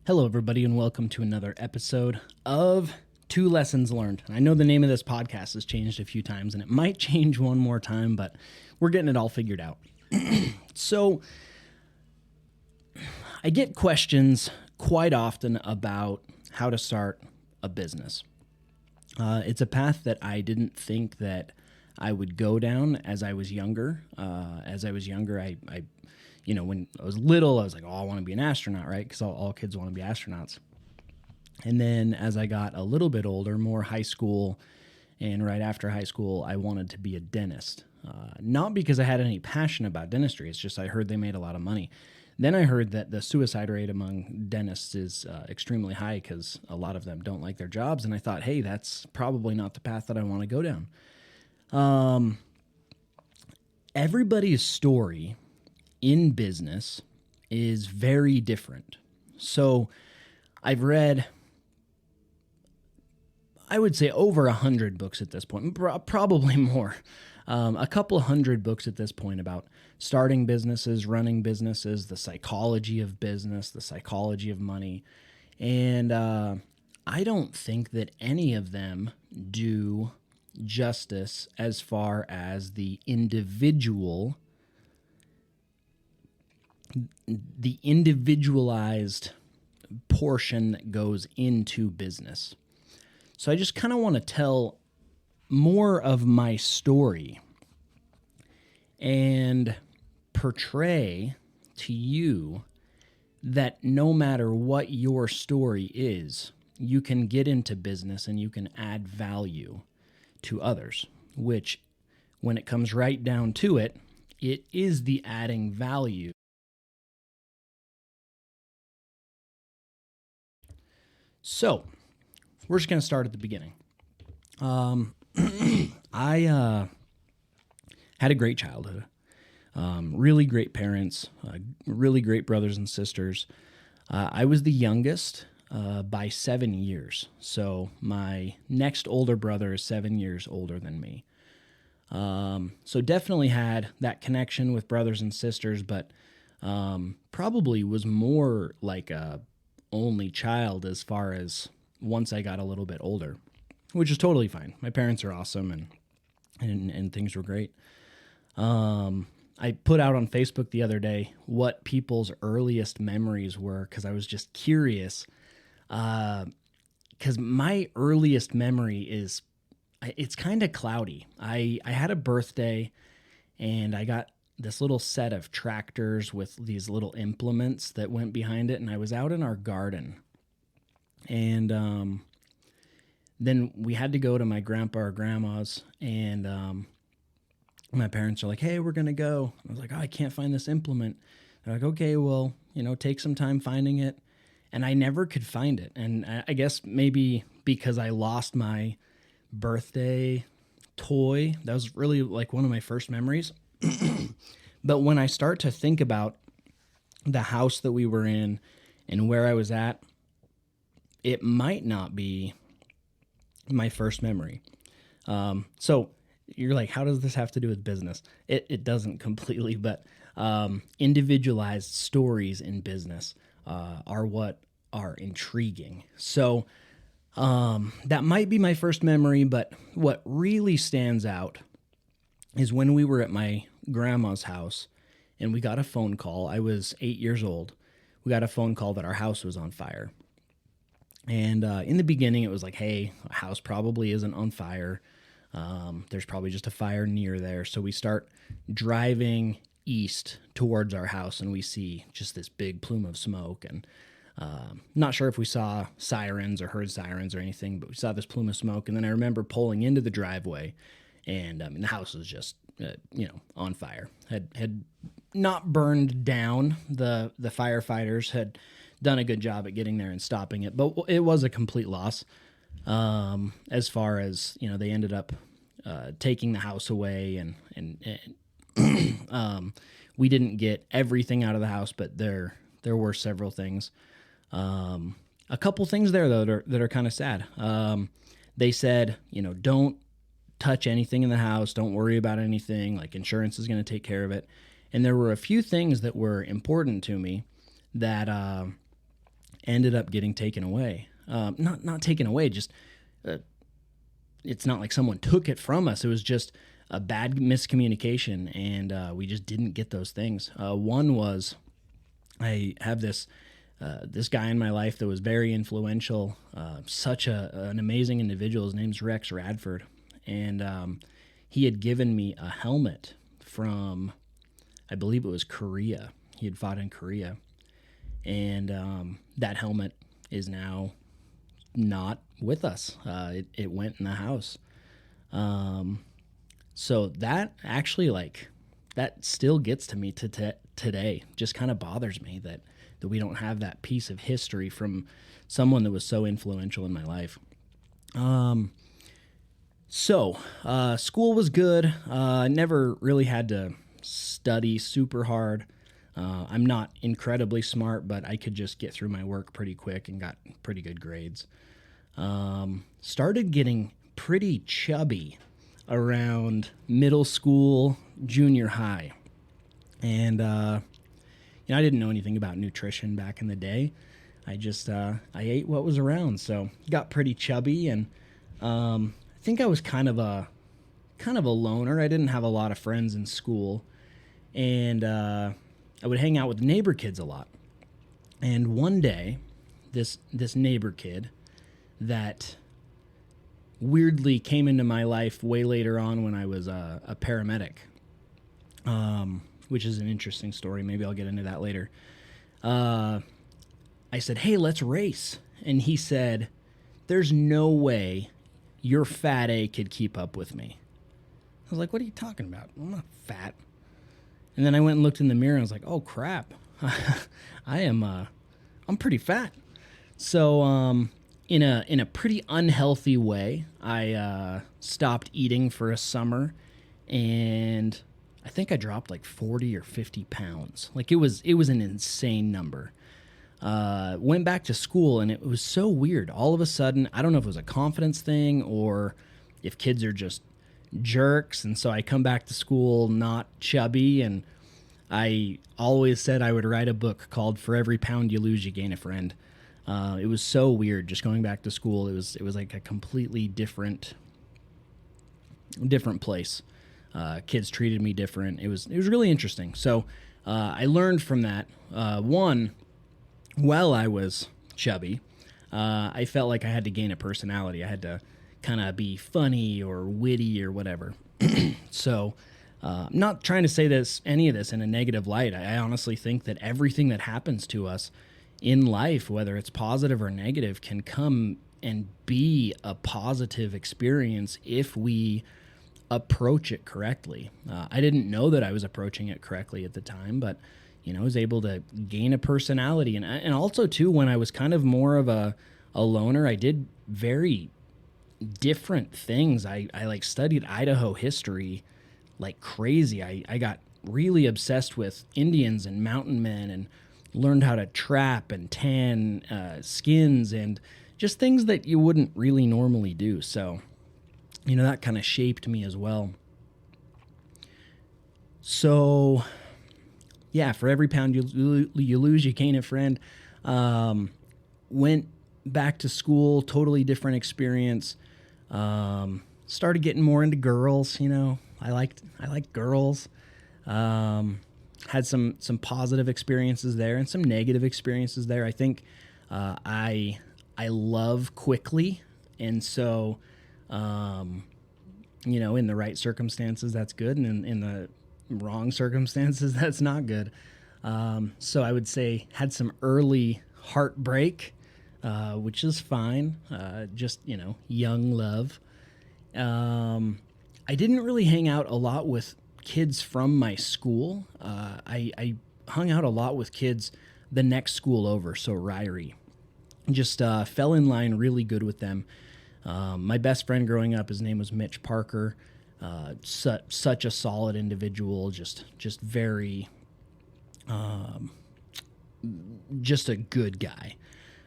Hello, everybody, and welcome to another episode of Two Lessons Learned. I know the name of this podcast has changed a few times, and it might change one more time, but we're getting it all figured out. So, I get questions quite often about how to start a business. It's a path that I didn't think that I would go down as I was younger. When I was little, I was like, oh, I want to be an astronaut, right? Because all kids want to be astronauts. And then as I got a little bit older, more high school, and right after high school, I wanted to be a dentist. Not because I had any passion about dentistry. It's just I heard they made a lot of money. Then I heard that the suicide rate among dentists is extremely high because a lot of them don't like their jobs. And I thought, hey, that's probably not the path that I want to go down. Everybody's story in business is very different. So I've read, I would say, over 100 books at this point, probably more. A couple hundred books at this point about starting businesses, running businesses, the psychology of business, the psychology of money. And I don't think that any of them do justice as far as the individualized portion that goes into business. So I just kind of want to tell more of my story and portray to you that no matter what your story is, you can get into business and you can add value to others, which when it comes right down to it, it is the adding value. So, we're just going to start at the beginning. I had a great childhood, really great parents, really great brothers and sisters. I was the youngest by 7 years. So, my next older brother is 7 years older than me. So, definitely had that connection with brothers and sisters, but probably was more like a only child as far as once I got a little bit older, which is totally fine. My parents are awesome and things were great. I put out on Facebook the other day what people's earliest memories were because I was just curious. Because my earliest memory it's kind of cloudy. I had a birthday and I got this little set of tractors with these little implements that went behind it, and I was out in our garden. And then we had to go to my grandpa or grandma's, and my parents are like, hey, we're going to go. I was like, oh, I can't find this implement. They're like, okay, well, take some time finding it. And I never could find it. And I guess maybe because I lost my birthday toy, that was really like one of my first memories. But when I start to think about the house that we were in and where I was at, it might not be my first memory. So you're like, how does this have to do with business? It doesn't completely, but individualized stories in business are what are intriguing. So that might be my first memory, but what really stands out is when we were at my grandma's house and we got a phone call. I was 8 years old. We got a phone call that our house was on fire. And in the beginning, it was like, hey, a house probably isn't on fire. There's probably just a fire near there. So we start driving east towards our house and we see just this big plume of smoke. And not sure if we saw sirens or heard sirens or anything, but we saw this plume of smoke. And then I remember pulling into the driveway and the house was just, on fire. Had not burned down. The firefighters had done a good job at getting there and stopping it, but it was a complete loss. As far as they ended up taking the house away, and we didn't get everything out of the house, but there were several things. A couple things there though that are kind of sad. They said, don't touch anything in the house. Don't worry about anything. Like insurance is going to take care of it. And there were a few things that were important to me that ended up getting taken away. Not taken away, just it's not like someone took it from us. It was just a bad miscommunication, and we just didn't get those things. One was I have this guy in my life that was very influential, such an amazing individual. His name's Rex Radford, and he had given me a helmet from, I believe it was Korea. He had fought in Korea, and that helmet is now not with us. It went in the house. So that actually, like, that still gets to me today. Just kind of bothers me that we don't have that piece of history from someone that was so influential in my life. So school was good. I never really had to study super hard. I'm not incredibly smart, but I could just get through my work pretty quick and got pretty good grades. Started getting pretty chubby around middle school, junior high. And, I didn't know anything about nutrition back in the day. I just, I ate what was around. So got pretty chubby, and I think I was kind of a loner. I didn't have a lot of friends in school, and I would hang out with neighbor kids a lot. And one day, this neighbor kid that weirdly came into my life way later on when I was a paramedic, which is an interesting story. Maybe I'll get into that later. I said, "Hey, let's race." And he said, "There's no way your fat A could keep up with me." I was like, "What are you talking about? I'm not fat." And then I went and looked in the mirror and I was like, "Oh crap. I'm pretty fat." So, in a pretty unhealthy way, I stopped eating for a summer, and I think I dropped like 40 or 50 pounds. Like it was an insane number. Went back to school, and it was so weird. All of a sudden, I don't know if it was a confidence thing or if kids are just jerks. And so I come back to school not chubby, and I always said I would write a book called "For Every Pound You Lose, You Gain a Friend." It was so weird just going back to school. It was like a completely different place. Kids treated me different. It was really interesting. So I learned from that. One, while I was chubby, I felt like I had to gain a personality. I had to kind of be funny or witty or whatever. So I'm not trying to say any of this in a negative light. I honestly think that everything that happens to us in life, whether it's positive or negative, can come and be a positive experience if we approach it correctly. I didn't know that I was approaching it correctly at the time, but I was able to gain a personality, and also too, when I was kind of more of a loner, I did very different things. I like studied Idaho history like crazy. I got really obsessed with Indians and mountain men, and learned how to trap and tan skins and just things that you wouldn't really normally do. So, that kind of shaped me as well. So, yeah, for every pound you lose, you gain a friend. Went back to school, totally different experience. Started getting more into girls. I liked girls. Had some positive experiences there and some negative experiences there. I think I love quickly, and so in the right circumstances that's good, and in the wrong circumstances that's not good. So I would say had some early heartbreak, which is fine. Just young love. I didn't really hang out a lot with kids from my school. I hung out a lot with kids the next school over, so Ryrie. Just fell in line really good with them. My best friend growing up, his name was Mitch Parker. Such a solid individual, just very, just a good guy.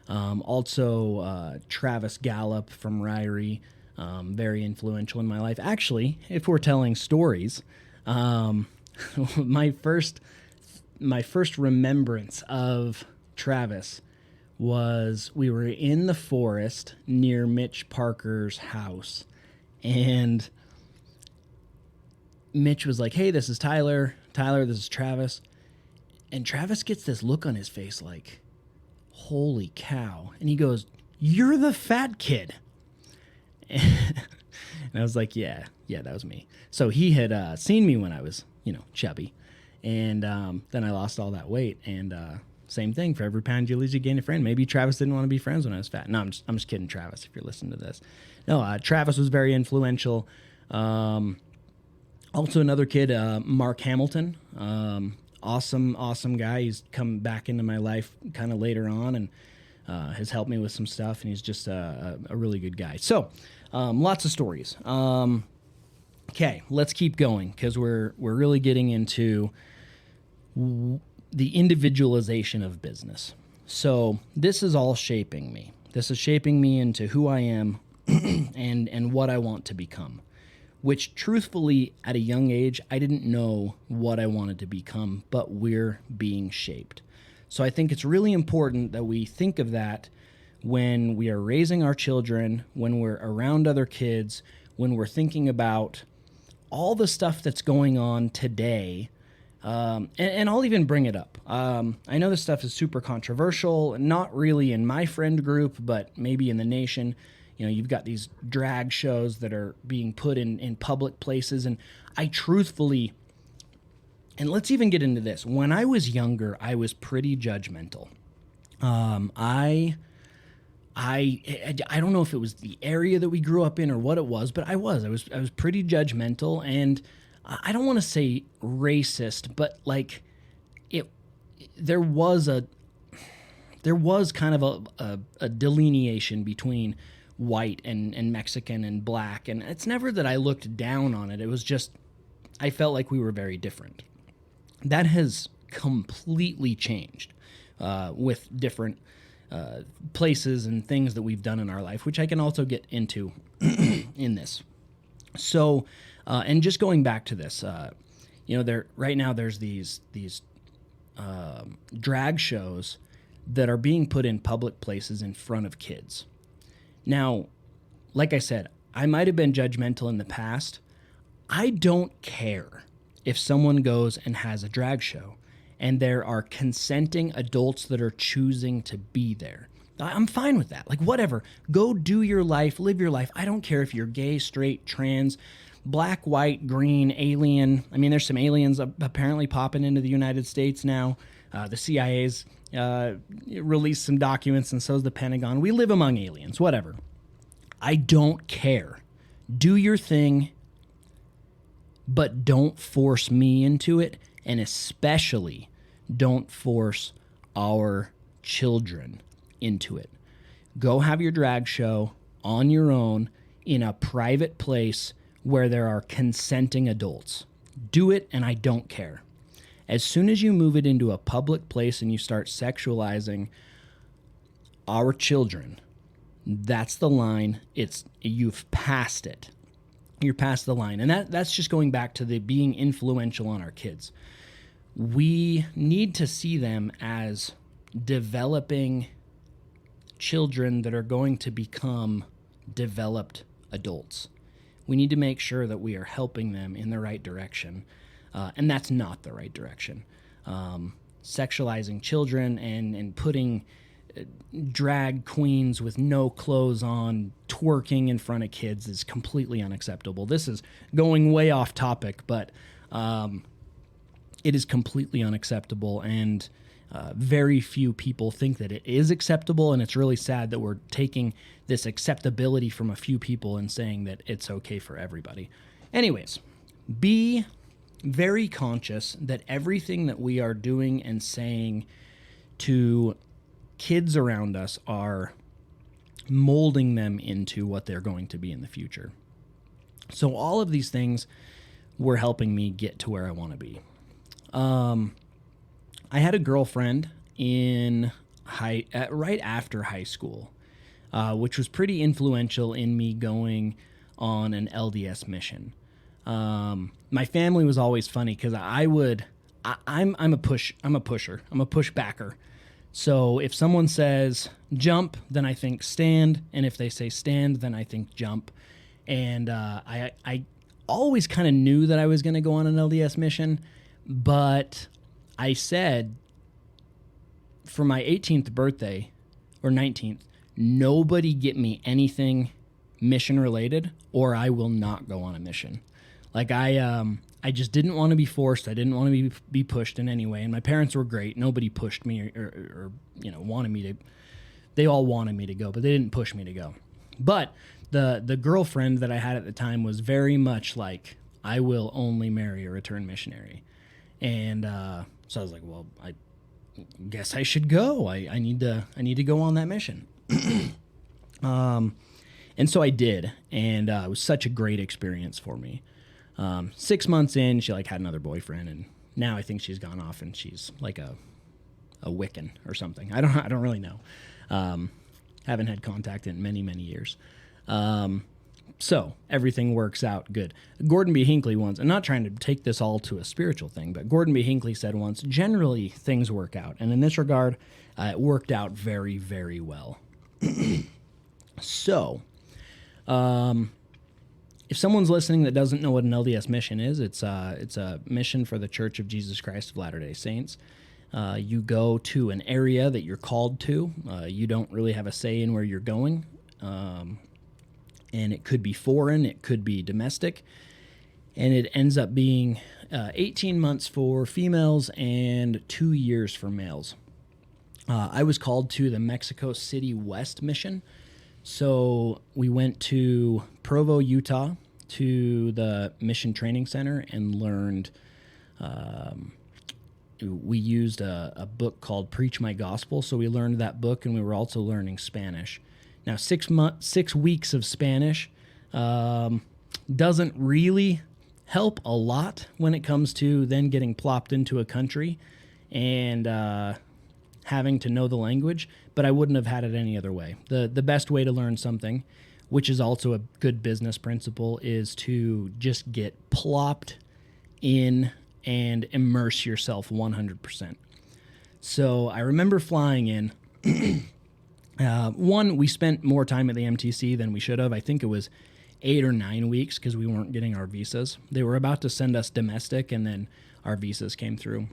Also, Travis Gallup from Ryrie, very influential in my life. Actually, if we're telling stories, my first remembrance of Travis was we were in the forest near Mitch Parker's house, and Mitch was like, "Hey, this is Tyler. Tyler, this is Travis." And Travis gets this look on his face like, "Holy cow." And he goes, "You're the fat kid." And I was like, yeah, that was me. So he had seen me when I was, chubby. And then I lost all that weight. And same thing, for every pound you lose, you gain a friend. Maybe Travis didn't want to be friends when I was fat. No, I'm just kidding, Travis, if you're listening to this. No, Travis was very influential. Also another kid, Mark Hamilton. Awesome guy. He's come back into my life kind of later on and has helped me with some stuff. And he's just a really good guy. So lots of stories. Okay, let's keep going because we're really getting into the individualization of business. So this is all shaping me. This is shaping me into who I am and what I want to become, which truthfully at a young age, I didn't know what I wanted to become, but we're being shaped. So I think it's really important that we think of that when we are raising our children, when we're around other kids, when we're thinking about all the stuff that's going on today. And I'll even bring it up. I know this stuff is super controversial, not really in my friend group, but maybe in the nation. You've got these drag shows that are being put in public places. And I truthfully, and let's even get into this. When I was younger, I was pretty judgmental. I don't know if it was the area that we grew up in or what it was, but I was pretty judgmental, and I don't want to say racist, but like there was kind of a delineation between white and Mexican and black, and it's never that I looked down on it. It was just I felt like we were very different. That has completely changed with different places and things that we've done in our life, which I can also get into in this. So, and just going back to this, there right now there's these drag shows that are being put in public places in front of kids. Now, like I said, I might have been judgmental in the past. I don't care if someone goes and has a drag show and there are consenting adults that are choosing to be there. I'm fine with that. Like, whatever. Go do your life, live your life. I don't care if you're gay, straight, trans, black, white, green, alien. I mean, there's some aliens apparently popping into the United States now. The CIA's released some documents, and so's the Pentagon. We live among aliens, whatever. I don't care. Do your thing, but don't force me into it, and especially don't force our children into it. Go have your drag show on your own in a private place where there are consenting adults. Do it, and I don't care. As soon as you move it into a public place and you start sexualizing our children, that's the line. You've passed it. You're past the line. And that's just going back to the being influential on our kids. We need to see them as developing children that are going to become developed adults. We need to make sure that we are helping them in the right direction. And that's not the right direction. Sexualizing children and putting drag queens with no clothes on twerking in front of kids is completely unacceptable. This is going way off topic, but it is completely unacceptable, and very few people think that it is acceptable, and it's really sad that we're taking this acceptability from a few people and saying that it's okay for everybody. Anyways, be very conscious that everything that we are doing and saying to kids around us are molding them into what they're going to be in the future. So all of these things were helping me get to where I want to be. I had a girlfriend right after high school, which was pretty influential in me going on an LDS mission. My family was always funny because I'm a pusher. I'm a push backer. So if someone says jump, then I think stand, and if they say stand, then I think jump. And I always kind of knew that I was going to go on an LDS mission, but I said for my 18th birthday or 19th, nobody get me anything mission related, or I will not go on a mission. Like I just didn't want to be forced. I didn't want to be pushed in any way. And my parents were great. Nobody pushed me or wanted me to. They all wanted me to go, but they didn't push me to go. But the girlfriend that I had at the time was very much like, I will only marry a returned missionary. And so I was like, well, I guess I should go. I need to go on that mission. And so I did, and it was such a great experience for me. 6 months in, she had another boyfriend, and now I think she's gone off and she's like a Wiccan or something. I don't really know. Haven't had contact in many, many years. So everything works out good. Gordon B. Hinckley once, I'm not trying to take this all to a spiritual thing, but Gordon B. Hinckley said once, generally things work out. And in this regard, it worked out very, very well. So, if someone's listening that doesn't know what an LDS mission is, it's a mission for the Church of Jesus Christ of Latter-day Saints. You go to an area that you're called to. You don't really have a say in where you're going. And it could be foreign, it could be domestic. And it ends up being 18 months for females and 2 years for males. I was called to the Mexico City West mission. So we went to Provo, Utah, to the Mission Training Center and learned. We used a book called Preach My Gospel. So we learned that book, and we were also learning Spanish. Now, 6 weeks of Spanish doesn't really help a lot when it comes to then getting plopped into a country and having to know the language, but I wouldn't have had it any other way. The best way to learn something, which is also a good business principle, is to just get plopped in and immerse yourself 100%. So I remember flying in. We spent more time at the MTC than we should have. I think it was 8 or 9 weeks because we weren't getting our visas. They were about to send us domestic, and then our visas came through.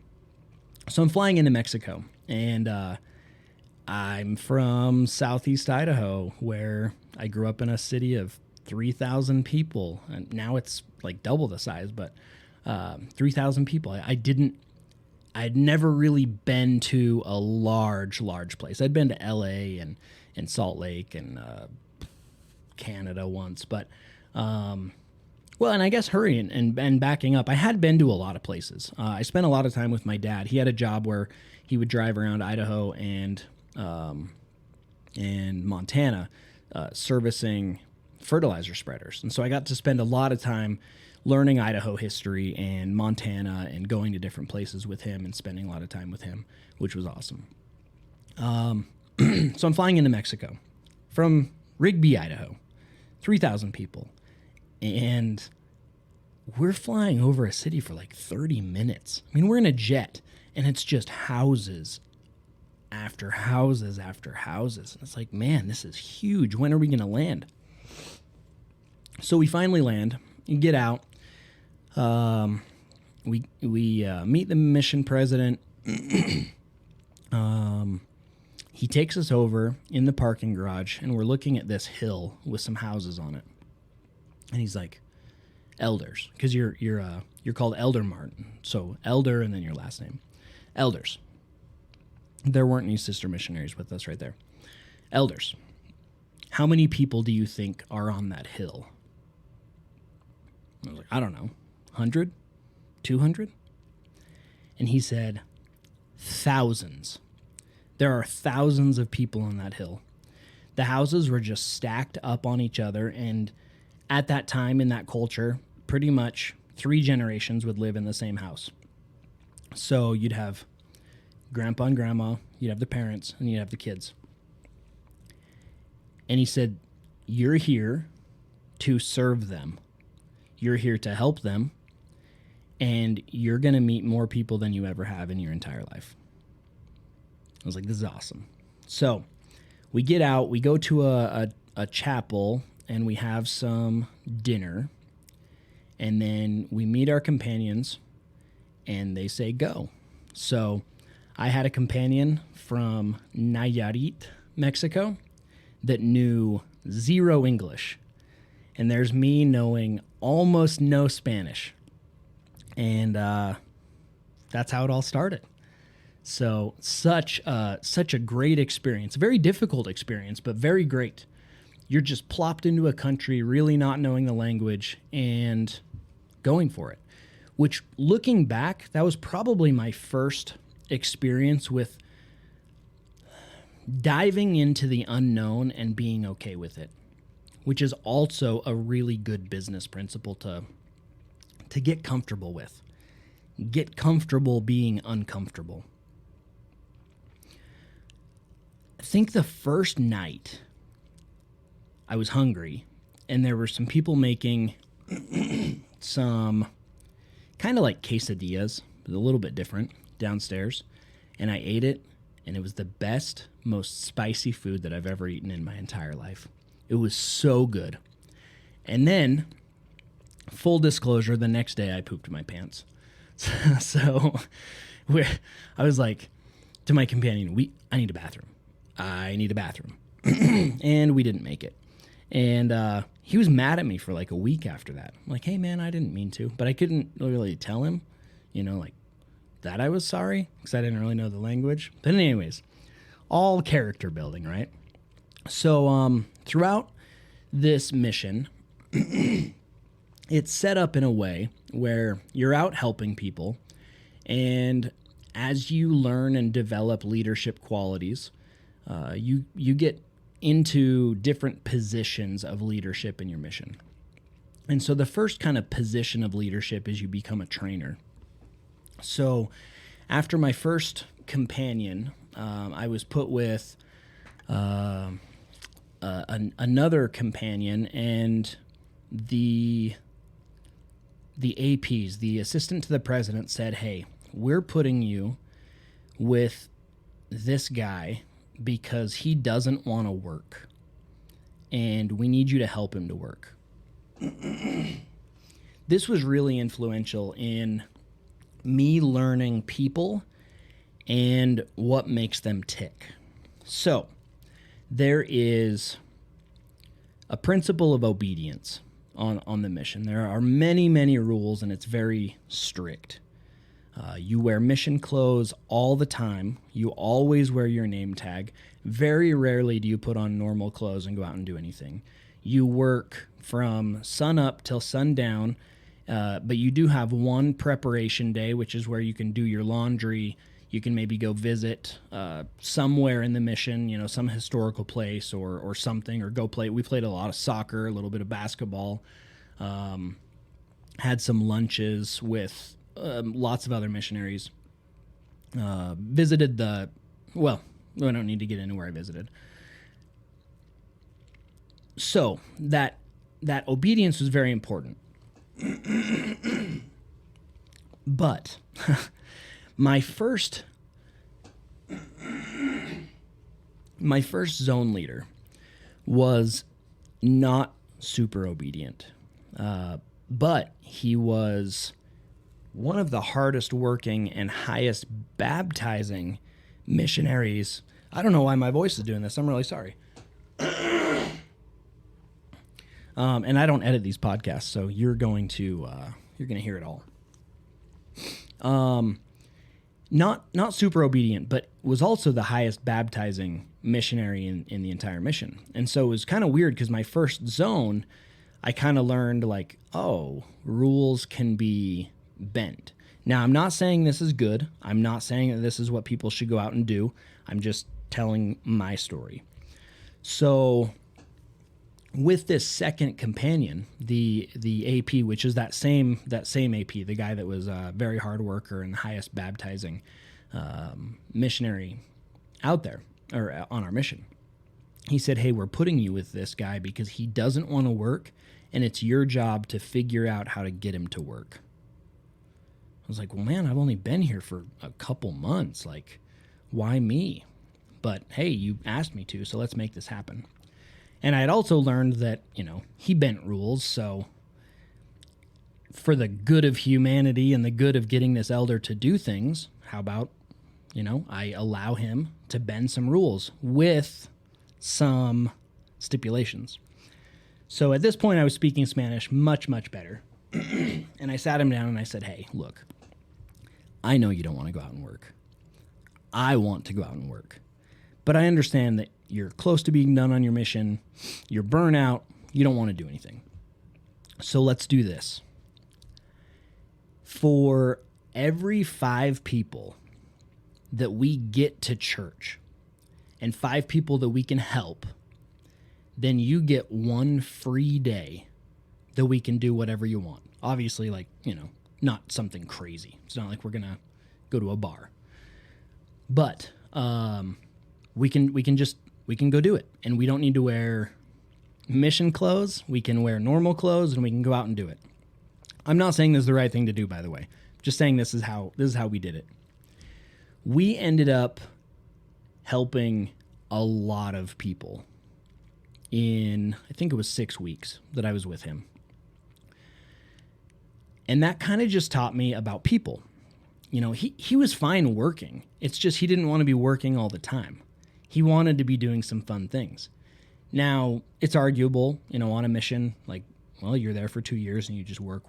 So I'm flying into Mexico, and I'm from Southeast Idaho, where I grew up in a city of 3,000 people, and now it's like double the size, but 3,000 people. I'd never really been to a large place. I'd been to LA and Salt Lake and Canada once, but and I guess hurrying and backing up, I had been to a lot of places. I spent a lot of time with my dad. He had a job where he would drive around Idaho and Montana servicing fertilizer spreaders. And so I got to spend a lot of time learning Idaho history and Montana and going to different places with him and spending a lot of time with him, which was awesome. So I'm flying into Mexico from Rigby, Idaho, 3,000 people. And we're flying over a city for like 30 minutes. I mean, we're in a jet, and it's just houses after houses after houses. And it's like, man, this is huge. When are we going to land? So we finally land and get out. We meet the mission president. He takes us over in the parking garage, and we're looking at this hill with some houses on it. And he's like, elders, because you're called Elder Martin. So elder and then your last name. Elders. There weren't any sister missionaries with us right there. Elders. How many people do you think are on that hill? I was like, I don't know. 100? 200? And he said, thousands. There are thousands of people on that hill. The houses were just stacked up on each other, and at that time in that culture, pretty much 3 generations would live in the same house. So you'd have grandpa and grandma, you'd have the parents, and you'd have the kids. And he said, you're here to serve them. You're here to help them, and you're going to meet more people than you ever have in your entire life. was like, this is awesome. So we get out, we go to a chapel, and we have some dinner. And then we meet our companions, and they say go. So I had a companion from Nayarit, Mexico, that knew zero English. And there's me knowing almost no Spanish. And that's how it all started. So such a great experience, a very difficult experience, but very great. You're just plopped into a country, really not knowing the language and going for it. Which, looking back, that was probably my first experience with diving into the unknown and being okay with it, which is also a really good business principle to get comfortable with. Get comfortable being uncomfortable. I think the first night I was hungry, and there were some people making some kind of like quesadillas, but a little bit different, downstairs. And I ate it, and it was the best, most spicy food that I've ever eaten in my entire life. It was so good. And then, full disclosure, the next day I pooped my pants. So I was like to my companion, I need a bathroom. I need a bathroom. And we didn't make it. And he was mad at me for like a week after that. I'm like, hey, man, I didn't mean to. But I couldn't really tell him, like that I was sorry because I didn't really know the language. But anyways, all character building, right? So throughout this mission, it's set up in a way where you're out helping people. And as you learn and develop leadership qualities, you get into different positions of leadership in your mission. And so the first kind of position of leadership is you become a trainer. So after my first companion, I was put with another companion, and the APs, the assistant to the president, said, hey, we're putting you with this guy because he doesn't want to work, and we need you to help him to work. This was really influential in me learning people and what makes them tick. So there is a principle of obedience on the mission. There are many, many rules, and it's very strict. You wear mission clothes all the time. You always wear your name tag. Very rarely do you put on normal clothes and go out and do anything. You work from sun up till sundown, but you do have one preparation day, which is where you can do your laundry. You can maybe go visit somewhere in the mission, some historical place or something, or go play. We played a lot of soccer, a little bit of basketball, had some lunches with lots of other missionaries. Visited I don't need to get into where I visited. So that obedience was very important. But my first zone leader was not super obedient, but he was one of the hardest working and highest baptizing missionaries. I don't know why my voice is doing this. I'm really sorry. And I don't edit these podcasts, so you're going to hear it all. Not super obedient, but was also the highest baptizing missionary in the entire mission. And so it was kind of weird because my first zone, I kind of learned like, oh, rules can be bent. Now, I'm not saying this is good. I'm not saying that this is what people should go out and do. I'm just telling my story. So with this second companion, the AP, which is that same AP, the guy that was a very hard worker and the highest baptizing missionary out there or on our mission, he said, hey, we're putting you with this guy because he doesn't want to work, and it's your job to figure out how to get him to work. I was like, well, man, I've only been here for a couple months. Like, why me? but hey, you asked me to, so let's make this happen. And I had also learned that, he bent rules, so for the good of humanity and the good of getting this elder to do things, how about, I allow him to bend some rules with some stipulations. So at this point, I was speaking Spanish much, much better. And I sat him down and I said, hey, look, I know you don't want to go out and work. I want to go out and work. But I understand that you're close to being done on your mission. You're burnout. You don't want to do anything. So let's do this. For every 5 people that we get to church and 5 people that we can help, then you get 1 free day that we can do whatever you want. Obviously, not something crazy. It's not like we're going to go to a bar. But we can go do it. And we don't need to wear mission clothes. We can wear normal clothes and we can go out and do it. I'm not saying this is the right thing to do, by the way. Just saying this is how we did it. We ended up helping a lot of people in, I think it was 6 weeks that I was with him. And that kind of just taught me about people. He was fine working. It's just he didn't want to be working all the time. He wanted to be doing some fun things. Now, it's arguable, on a mission, you're there for 2 years and you just work.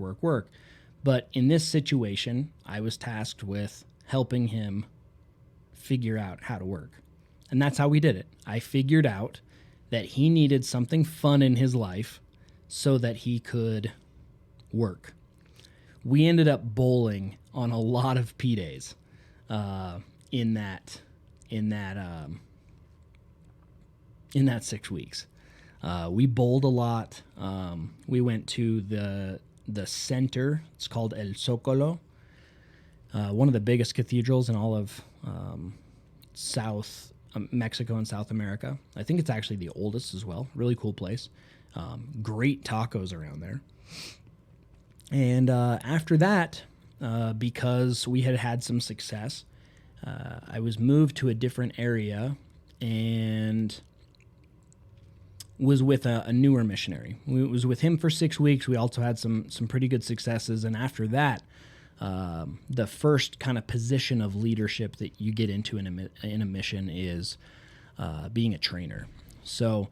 But in this situation, I was tasked with helping him figure out how to work. And that's how we did it. I figured out that he needed something fun in his life so that he could work. We ended up bowling on a lot of P days in that 6 weeks. We bowled a lot. We went to the center. It's called El Zócalo, one of the biggest cathedrals in all of South Mexico and South America. I think it's actually the oldest as well. Really cool place. Great tacos around there. And after that, because we had some success, I was moved to a different area and was with a newer missionary. We was with him for 6 weeks. We also had some pretty good successes. And after that, the first kind of position of leadership that you get into in a mission is being a trainer. So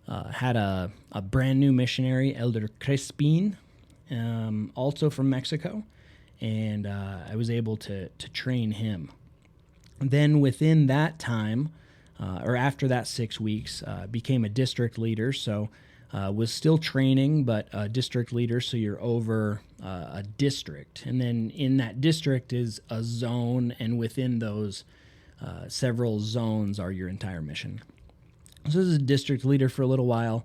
had a brand new missionary, Elder Crespin, also from Mexico, and I was able to train him. Then within that time, or after that 6 weeks, became a district leader. So was still training, but a district leader. So you're over a district, and then in that district is a zone, and within those several zones are your entire mission. So this is a district leader for a little while,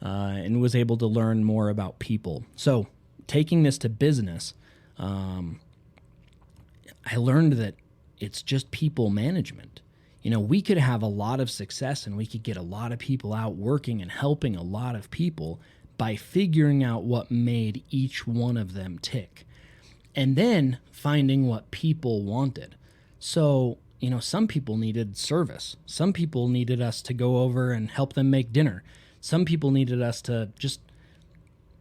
and was able to learn more about people. So taking this to business, I learned that it's just people management. We could have a lot of success and we could get a lot of people out working and helping a lot of people by figuring out what made each one of them tick and then finding what people wanted. So, some people needed service. Some people needed us to go over and help them make dinner. Some people needed us to just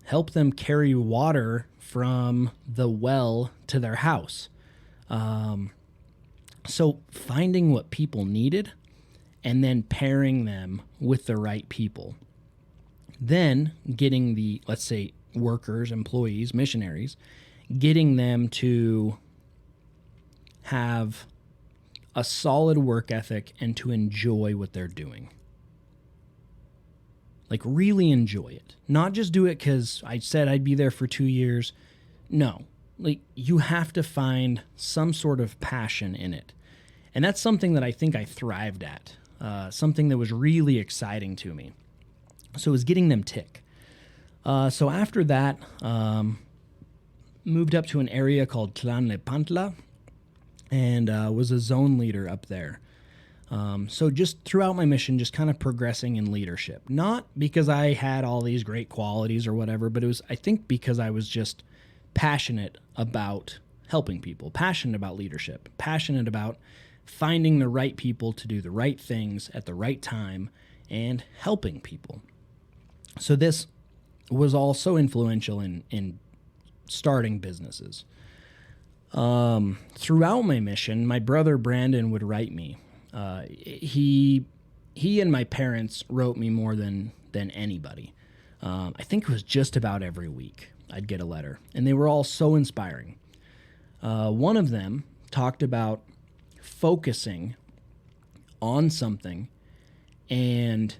help them carry water from the well to their house. So finding what people needed and then pairing them with the right people. Then getting the, let's say, workers, employees, missionaries, getting them to have a solid work ethic and to enjoy what they're doing. Really enjoy it. Not just do it because I said I'd be there for 2 years. No. You have to find some sort of passion in it. And that's something that I think I thrived at, something that was really exciting to me. So it was getting them tick. So after that, moved up to an area called Tlalnepantla and was a zone leader up there. So just throughout my mission, just kind of progressing in leadership. Not because I had all these great qualities or whatever, but it was, I think, because I was just passionate about helping people, passionate about leadership, passionate about finding the right people to do the right things at the right time and helping people. So this was all so influential in starting businesses. Throughout my mission, my brother Brandon would write me. He and my parents wrote me more than anybody. I think it was just about every week I'd get a letter, and they were all so inspiring. One of them talked about focusing on something and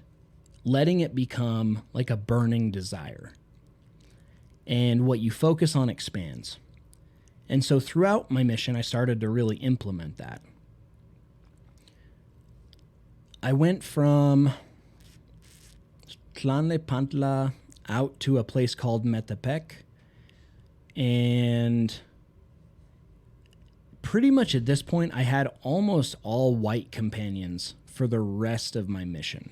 letting it become like a burning desire. And what you focus on expands. And so throughout my mission, I started to really implement that. I went from Tlalnepantla out to a place called Metepec, and pretty much at this point, I had almost all white companions for the rest of my mission,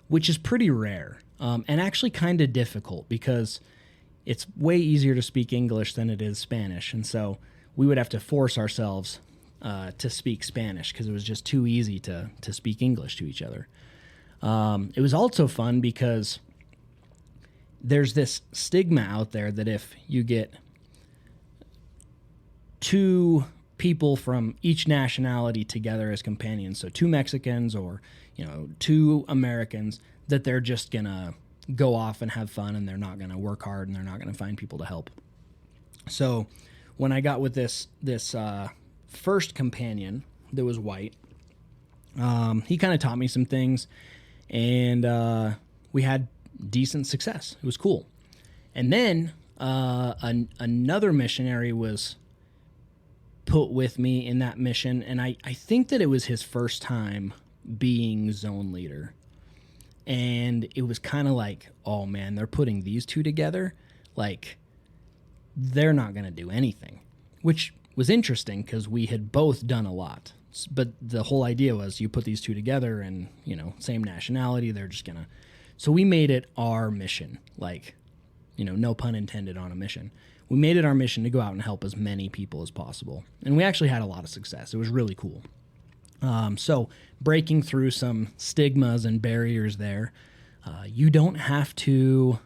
which is pretty rare, and actually kind of difficult because it's way easier to speak English than it is Spanish. And so we would have to force ourselves to speak Spanish because it was just too easy to speak English to each other. It was also fun because there's this stigma out there that if you get two people from each nationality together as companions, so two Mexicans or, two Americans, that they're just going to go off and have fun and they're not going to work hard and they're not going to find people to help. So when I got with this first companion that was white, he kind of taught me some things, and we had decent success. It was cool. And then another missionary was put with me in that mission, and I think that it was his first time being zone leader. And it was kind of like, oh man, they're putting these two together. Like, they're not going to do anything, which was interesting because we had both done a lot. But the whole idea was you put these two together and, same nationality, they're just going to. So we made it our mission, like, no pun intended on a mission. We made it our mission to go out and help as many people as possible. And we actually had a lot of success. It was really cool. So breaking through some stigmas and barriers there, you don't have to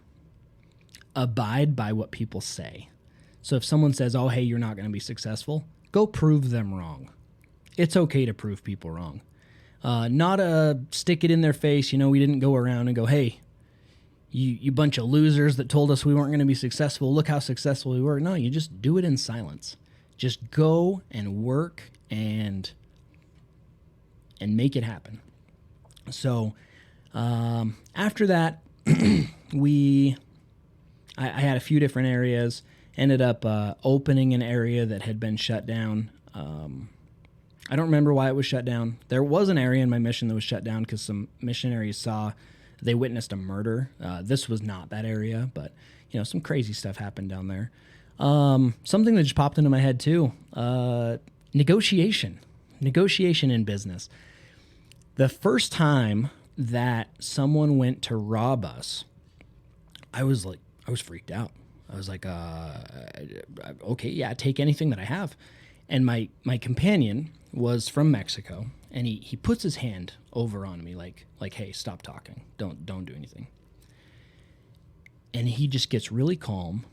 abide by what people say. So if someone says, oh, hey, you're not going to be successful, go prove them wrong. It's okay to prove people wrong. Not stick it in their face. We didn't go around and go, hey, you bunch of losers that told us we weren't going to be successful. Look how successful we were. No, you just do it in silence. Just go and work and make it happen. So after that, I had a few different areas, ended up opening an area that had been shut down. I don't remember why it was shut down. There was an area in my mission that was shut down because some missionaries they witnessed a murder. This was not that area, but some crazy stuff happened down there. Something that just popped into my head too, negotiation in business. The first time that someone went to rob us, I was freaked out. I was like, okay, yeah, take anything that I have. And my companion was from Mexico, and he puts his hand over on me like, hey, stop talking. Don't do anything. And he just gets really calm,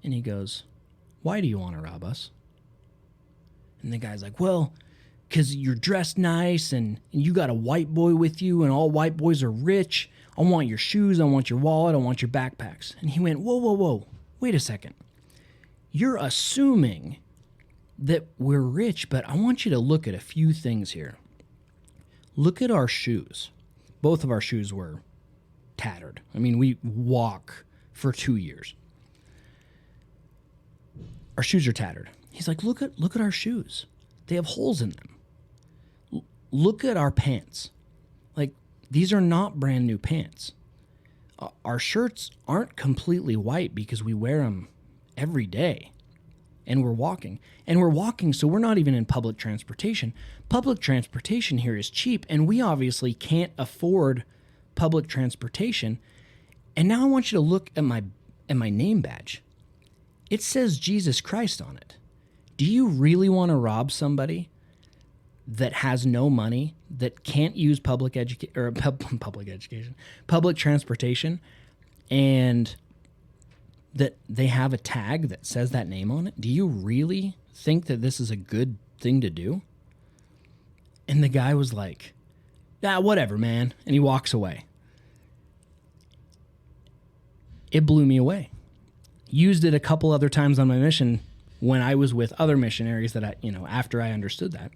and he goes, why do you want to rob us? And the guy's like, well, because you're dressed nice and you got a white boy with you and all white boys are rich. I want your shoes. I want your wallet. I want your backpacks. And he went, whoa. Wait a second. You're assuming that we're rich, but I want you to look at a few things here. Look at our shoes. Both of our shoes were tattered. I mean, we walk for 2 years. Our shoes are tattered. He's like, look at our shoes. They have holes in them. Look at our pants. Like, these are not brand new pants. Our shirts aren't completely white because we wear them every day. And we're walking. So we're not even in public transportation. Public transportation here is cheap, and we obviously can't afford public transportation. And now I want you to look at my name badge. It says Jesus Christ on it. Do you really want to rob somebody that has no money, that can't use public transportation, and that they have a tag that says that name on it? Do you really think that this is a good thing to do? And the guy was like, "Ah, whatever, man." And he walks away. It blew me away. Used it a couple other times on my mission when I was with other missionaries that after I understood that,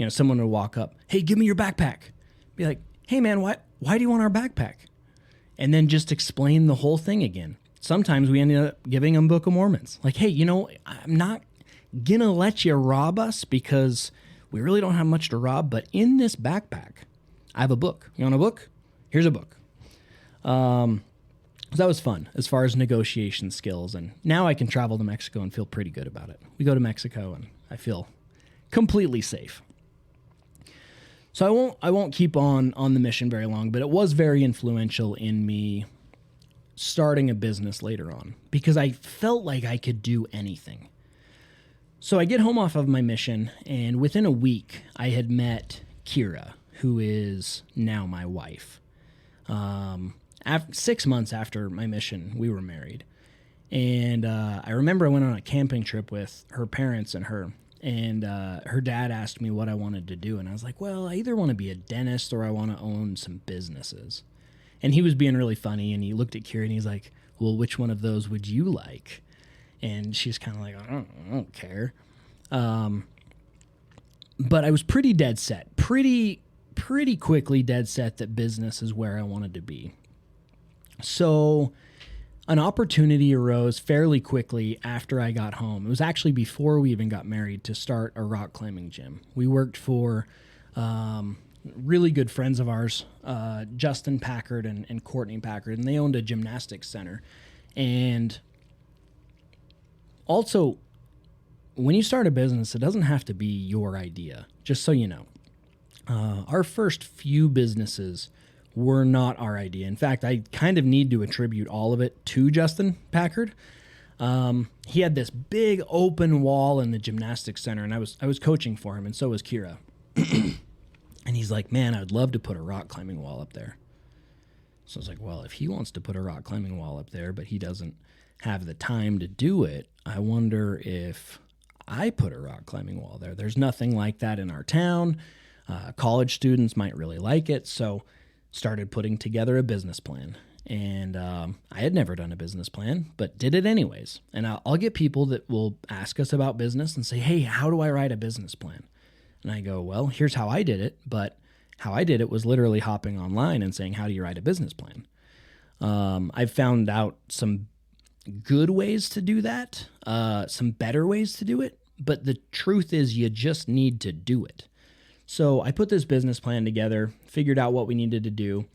someone would walk up, "Hey, give me your backpack." Be like, "Hey man, why do you want our backpack?" And then just explain the whole thing again. Sometimes we ended up giving them Book of Mormons. Like, "Hey, I'm not gonna let you rob us because we really don't have much to rob, but in this backpack, I have a book. You want a book? Here's a book." So that was fun as far as negotiation skills. And now I can travel to Mexico and feel pretty good about it. We go to Mexico and I feel completely safe. So I won't keep on the mission very long, but it was very influential in me starting a business later on because I felt like I could do anything. So I get home off of my mission, and within a week, I had met Kira, who is now my wife. 6 months after my mission, we were married. And I remember I went on a camping trip with her parents and her. And her dad asked me what I wanted to do. And I was like, well, I either want to be a dentist or I want to own some businesses. And he was being really funny. And he looked at Kira and he's like, well, which one of those would you like? And she's kind of like, I don't care. But I was pretty dead set, pretty quickly dead set that business is where I wanted to be. So an opportunity arose fairly quickly after I got home. It was actually before we even got married, to start a rock climbing gym. We worked for really good friends of ours, Justin Packard and Courtney Packard, and they owned a gymnastics center. And also, when you start a business, it doesn't have to be your idea, just so you know. Our first few businesses were not our idea. In fact, I kind of need to attribute all of it to Justin Packard. He had this big open wall in the gymnastics center, and I was coaching for him, and so was Kira. And he's like, "Man, I'd love to put a rock climbing wall up there." So I was like, well, if he wants to put a rock climbing wall up there, but he doesn't have the time to do it, I wonder if I put a rock climbing wall there. There's nothing like that in our town. College students might really like it. So started putting together a business plan. And I had never done a business plan, but did it anyways. And I'll get people that will ask us about business and say, "Hey, how do I write a business plan?" And I go, "Well, here's how I did it." But how I did it was literally hopping online and saying, "How do you write a business plan?" I've found out some good ways to do that, some better ways to do it. But the truth is you just need to do it. So I put this business plan together, figured out what we needed to do,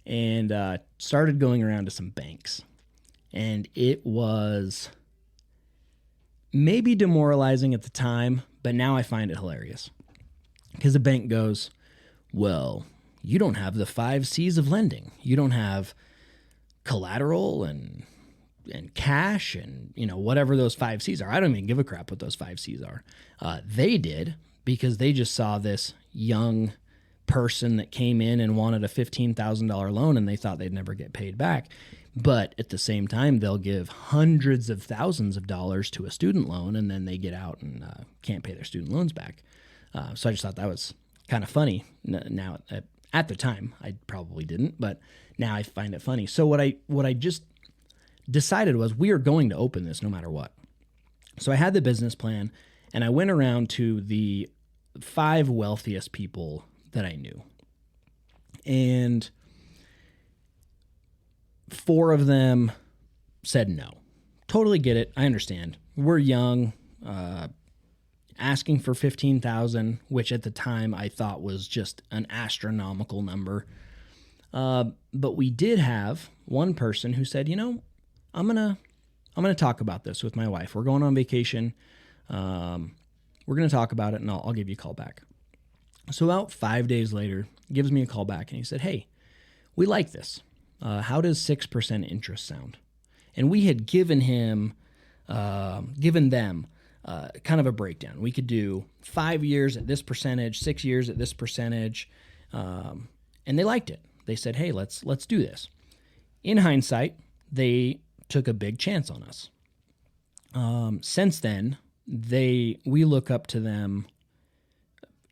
and started going around to some banks. And it was maybe demoralizing at the time, but now I find it hilarious. Because the bank goes, "Well, you don't have the 5 C's of lending. You don't have collateral and cash and, whatever those 5 C's are." I don't even give a crap what those 5 C's are. They did, because they just saw this young person that came in and wanted a $15,000 loan, and they thought they'd never get paid back. But at the same time, they'll give hundreds of thousands of dollars to a student loan, and then they get out and can't pay their student loans back. So I just thought that was kind of funny. Now, at the time, I probably didn't, but now I find it funny. So what I just decided was, we are going to open this no matter what. So I had the business plan, and I went around to the 5 wealthiest people that I knew. And 4 of them said no. Totally get it. I understand. We're young. Asking for $15,000, which at the time I thought was just an astronomical number. But we did have one person who said, I'm gonna talk about this with my wife. We're going on vacation. We're gonna talk about it, and I'll give you a call back. So about 5 days later, he gives me a call back, and he said, "Hey, we like this. How does 6% interest sound?" And we had given them kind of a breakdown. We could do 5 years at this percentage, 6 years at this percentage, and they liked it. They said, "Hey, let's do this." In hindsight, they took a big chance on us. Since then, we look up to them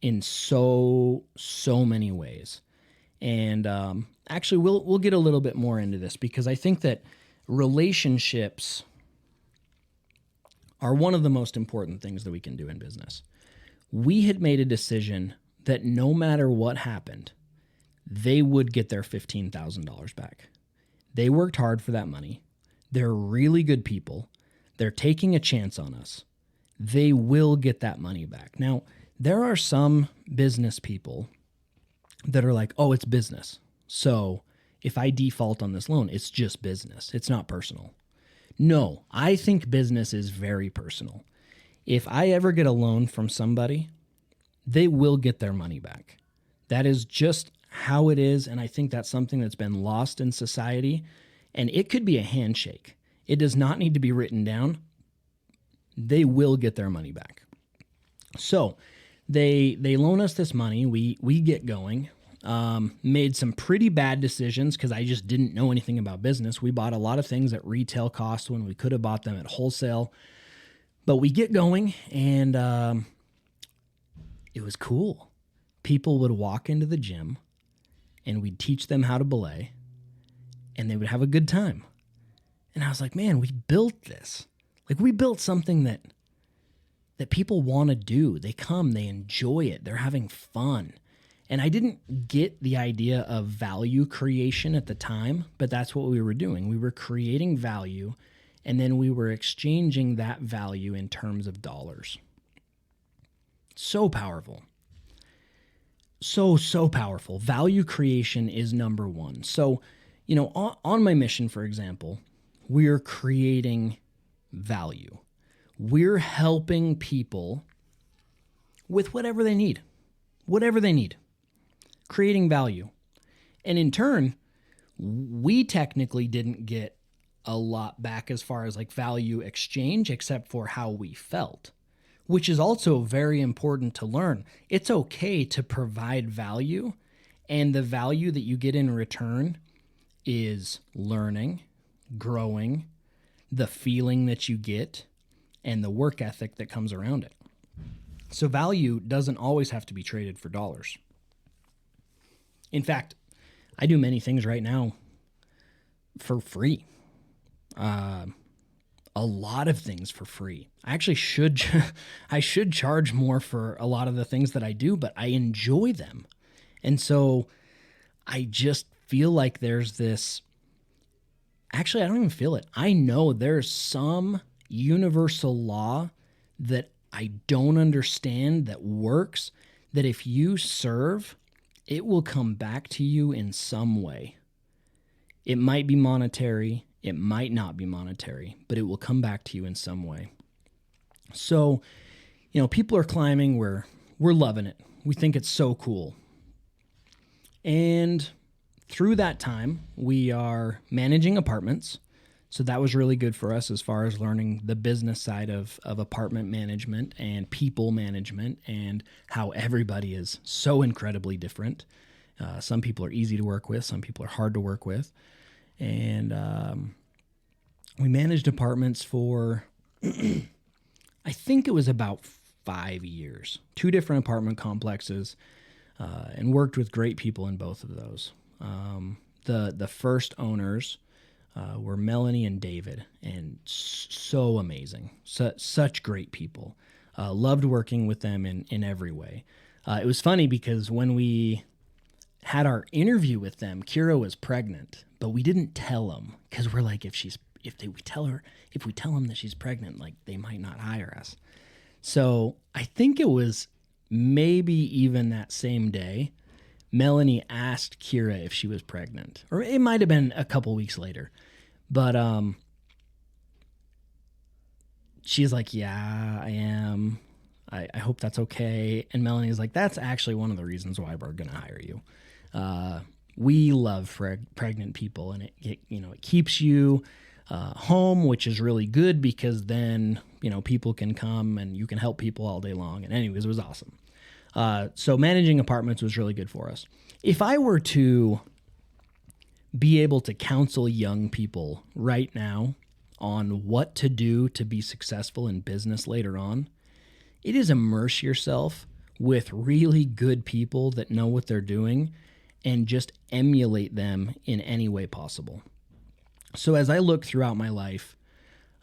in so many ways, and actually, we'll get a little bit more into this because I think that relationships are one of the most important things that we can do in business. We had made a decision that no matter what happened, they would get their $15,000 back. They worked hard for that money. They're really good people. They're taking a chance on us. They will get that money back. Now, there are some business people that are like, "Oh, it's business. So if I default on this loan, it's just business. It's not personal." No, I think business is very personal. If I ever get a loan from somebody, they will get their money back. That is just how it is, and I think that's something that's been lost in society, and it could be a handshake. It does not need to be written down. They will get their money back. So they loan us this money. We get going. Made some pretty bad decisions because I just didn't know anything about business. We bought a lot of things at retail cost when we could have bought them at wholesale. But we get going, and it was cool. People would walk into the gym, and we'd teach them how to belay, and they would have a good time. And I was like, man, we built this. Like, we built something that people want to do. They come, they enjoy it, they're having fun. And I didn't get the idea of value creation at the time, but that's what we were doing. We were creating value, and then we were exchanging that value in terms of dollars. So powerful. So powerful. Value creation is number one. So, on my mission, for example, we're creating value. We're helping people with whatever they need. Creating value. And in turn, we technically didn't get a lot back as far as like value exchange, except for how we felt, which is also very important to learn. It's okay to provide value, and the value that you get in return is learning, growing, the feeling that you get, and the work ethic that comes around it. So value doesn't always have to be traded for dollars. In fact, I do many things right now for free. A lot of things for free. I actually should charge more for a lot of the things that I do, but I enjoy them. And so I just feel like there's this, actually, I don't even feel it. I know there's some universal law that I don't understand that works, that if you serve, it will come back to you in some way. It might be monetary, it might not be monetary, but it will come back to you in some way. So, people are climbing, we're loving it. We think it's so cool. And through that time, we are managing apartments. So that was really good for us as far as learning the business side of apartment management and people management and how everybody is so incredibly different. Some people are easy to work with. Some people are hard to work with. And we managed apartments for, I think it was about 5 years, 2 different apartment complexes, and worked with great people in both of those. The first owners were Melanie and David, and so amazing. Such great people. Loved working with them in every way. It was funny because when we had our interview with them, Kira was pregnant, but we didn't tell them because we're like, if we tell them that she's pregnant, like they might not hire us. So I think it was maybe even that same day, Melanie asked Kira if she was pregnant, or it might have been a couple weeks later. But she's like, "Yeah, I am. I hope that's okay." And Melanie's like, "That's actually one of the reasons why we're going to hire you. We love pregnant people, and it keeps you home, which is really good because then, people can come and you can help people all day long. And anyways, it was awesome. So managing apartments was really good for us. If I were to be able to counsel young people right now on what to do to be successful in business later on, it is immerse yourself with really good people that know what they're doing and just emulate them in any way possible. So as I look throughout my life,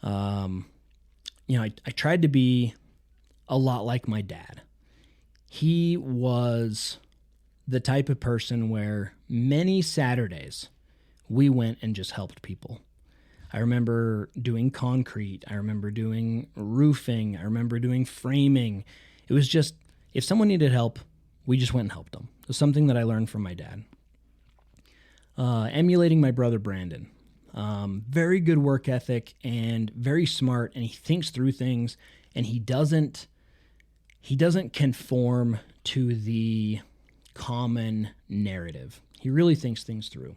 I tried to be a lot like my dad. He was the type of person where many Saturdays we went and just helped people. I remember doing concrete. I remember doing roofing. I remember doing framing. It was just, if someone needed help, we just went and helped them. It was something that I learned from my dad. Emulating my brother Brandon. Very good work ethic and very smart, and he thinks through things, and he doesn't conform to the common narrative. He really thinks things through.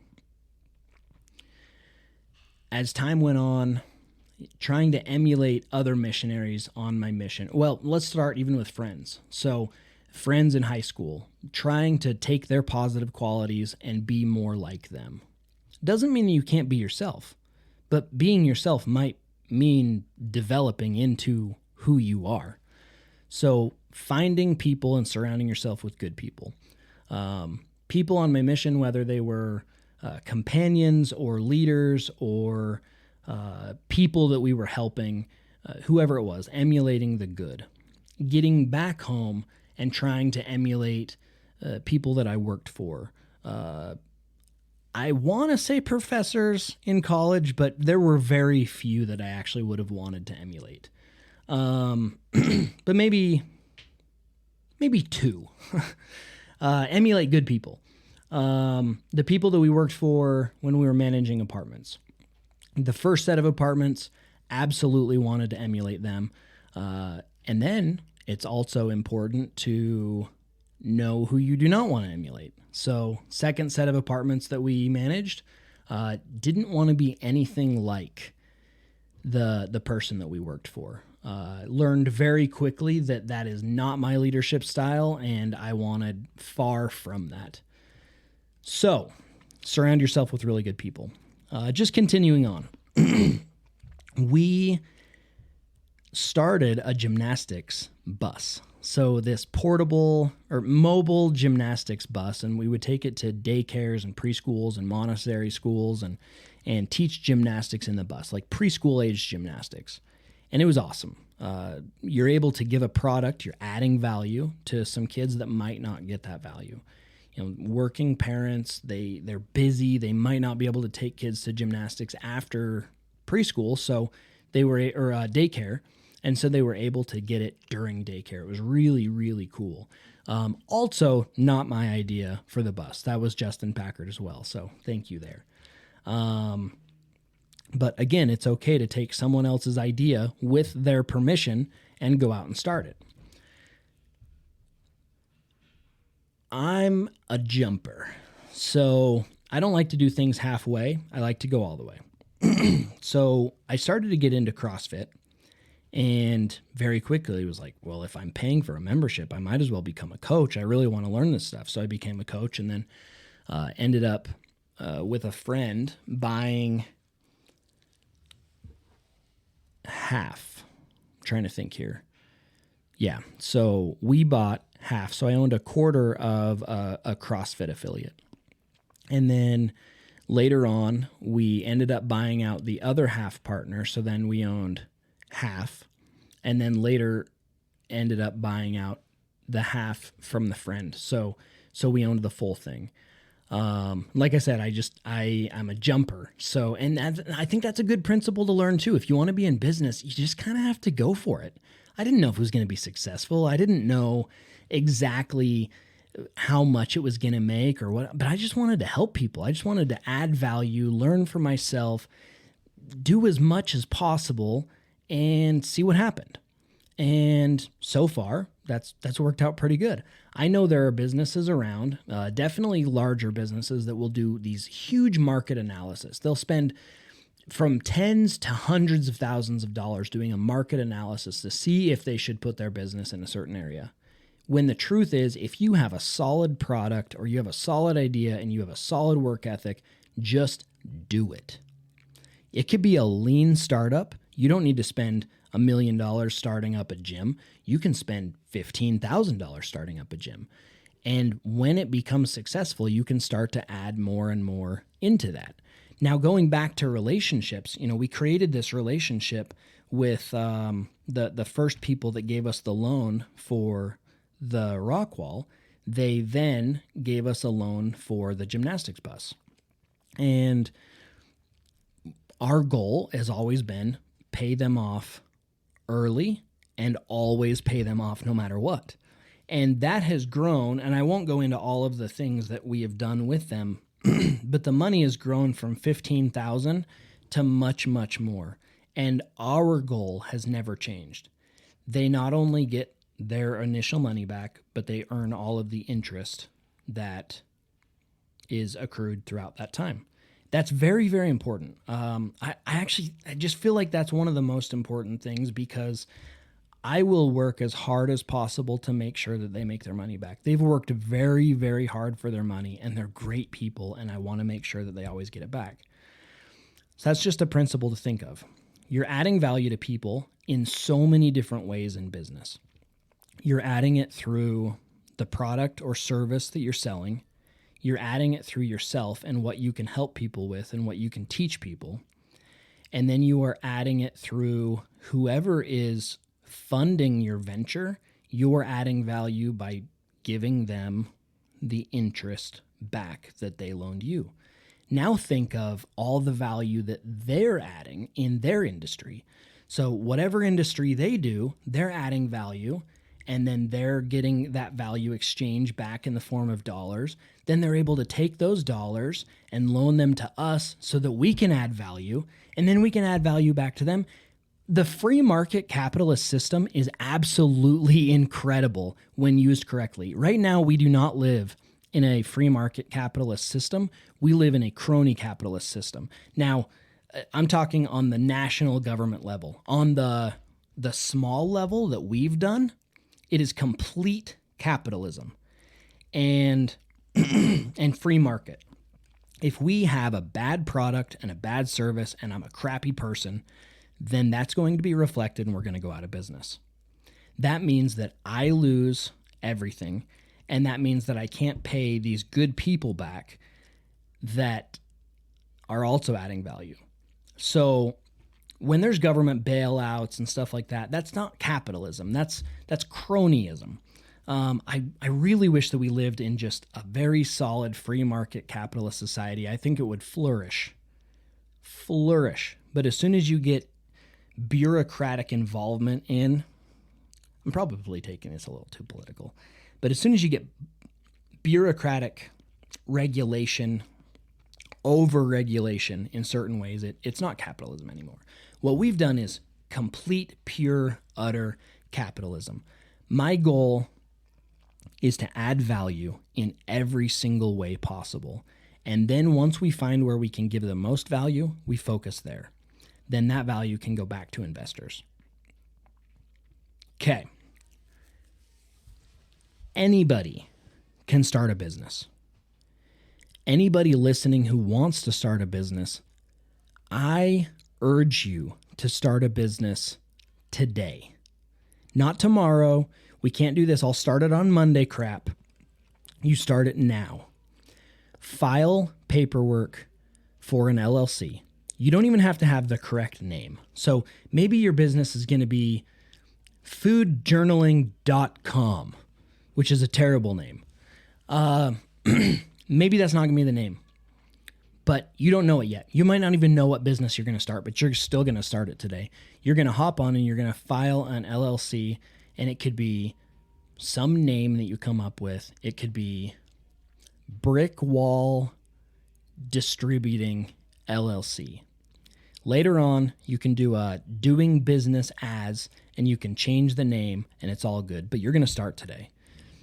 As time went on, trying to emulate other missionaries on my mission. Well, let's start even with friends. So friends in high school, trying to take their positive qualities and be more like them. Doesn't mean you can't be yourself, but being yourself might mean developing into who you are. So finding people and surrounding yourself with good people. People on my mission, whether they were companions or leaders or people that we were helping, whoever it was, emulating the good. Getting back home and trying to emulate people that I worked for. I want to say professors in college, but there were very few that I actually would have wanted to emulate. But maybe two. Emulate good people. The people that we worked for when we were managing apartments. The first set of apartments, absolutely wanted to emulate them. And then it's also important to know who you do not want to emulate. So second set of apartments that we managed, didn't want to be anything like the person that we worked for. Learned very quickly that is not my leadership style, and I wanted far from that. So surround yourself with really good people. Just continuing on. We started a gymnastics bus. So this portable or mobile gymnastics bus, and we would take it to daycares and preschools and Montessori schools and teach gymnastics in the bus, like preschool age gymnastics. And it was awesome. You're able to give a product, you're adding value to some kids that might not get that value. Working parents, they're busy, they might not be able to take kids to gymnastics after preschool, so they were daycare, and so they were able to get it during daycare. It was really, really cool. Also, not my idea for the bus. That was Justin Packard as well, so thank you there. But again, it's okay to take someone else's idea with their permission and go out and start it. I'm a jumper, so I don't like to do things halfway. I like to go all the way. So I started to get into CrossFit, and very quickly was like, well, if I'm paying for a membership, I might as well become a coach. I really want to learn this stuff. So I became a coach, and then ended up with a friend buying half. I'm trying to think here. Yeah, so we bought half. So I owned a quarter of a CrossFit affiliate. And then later on, we ended up buying out the other half partner. So then we owned half. And then later ended up buying out the half from the friend. So we owned the full thing. Like I said, I'm a jumper. So, and I think that's a good principle to learn too. If you want to be in business, you just kind of have to go for it. I didn't know if it was going to be successful. I didn't know exactly how much it was going to make or what, but I just wanted to help people. I just wanted to add value, learn for myself, do as much as possible, and see what happened. And so far, that's worked out pretty good. I know there are businesses around, definitely larger businesses that will do these huge market analysis. They'll spend from tens to hundreds of thousands of dollars doing a market analysis to see if they should put their business in a certain area. When the truth is, if you have a solid product or you have a solid idea and you have a solid work ethic, just do it. It could be a lean startup. You don't need to spend $1 million starting up a gym. You can spend $15,000 starting up a gym. And when it becomes successful, you can start to add more and more into that. Now, going back to relationships, we created this relationship with the first people that gave us the loan for the rock wall. They then gave us a loan for the gymnastics bus. And our goal has always been pay them off early and always pay them off no matter what. And that has grown, and I won't go into all of the things that we have done with them, but the money has grown from $15,000 to much, much more. And our goal has never changed. They not only get their initial money back, but they earn all of the interest that is accrued throughout that time. That's very, very important. I just feel like that's one of the most important things, because I will work as hard as possible to make sure that they make their money back. They've worked very, very hard for their money, and they're great people, and I want to make sure that they always get it back. So that's just a principle to think of. You're adding value to people in so many different ways in business. You're adding it through the product or service that you're selling. You're adding it through yourself and what you can help people with and what you can teach people. And then you are adding it through whoever is funding your venture. You're adding value by giving them the interest back that they loaned you. Now think of all the value that they're adding in their industry. So whatever industry they do, they're adding value, and then they're getting that value exchange back in the form of dollars. Then they're able to take those dollars and loan them to us so that we can add value, and then we can add value back to them. The free market capitalist system is absolutely incredible when used correctly. Right now, we do not live in a free market capitalist system. We live in a crony capitalist system. Now, I'm talking on the national government level. On the small level that we've done, it is complete capitalism and and free market. If we have a bad product and a bad service and I'm a crappy person, then that's going to be reflected and we're going to go out of business. That means that I lose everything, and that means that I can't pay these good people back that are also adding value. So when there's government bailouts and stuff like that, that's not capitalism. That's cronyism. I really wish that we lived in just a very solid free market capitalist society. I think it would flourish. But as soon as you get bureaucratic involvement in, I'm probably taking this a little too political, but as soon as you get bureaucratic regulation, over-regulation in certain ways, it's not capitalism anymore. What we've done is complete, pure, utter capitalism. My goal is to add value in every single way possible. And then once we find where we can give the most value, we focus there. Then that value can go back to investors. Okay. Anybody can start a business. Anybody listening who wants to start a business, I urge you to start a business today. Not tomorrow. We can't do this. I'll start it on Monday crap. You start it now. File paperwork for an LLC. You don't even have to have the correct name. So maybe your business is going to be foodjournaling.com, which is a terrible name. Maybe that's not going to be the name, but you don't know it yet. You might not even know what business you're going to start, but you're still going to start it today. You're going to hop on and you're going to file an LLC, and it could be some name that you come up with. It could be Brick Wall Distributing LLC. Later on, you can do a doing business as, and you can change the name, and it's all good, but you're going to start today.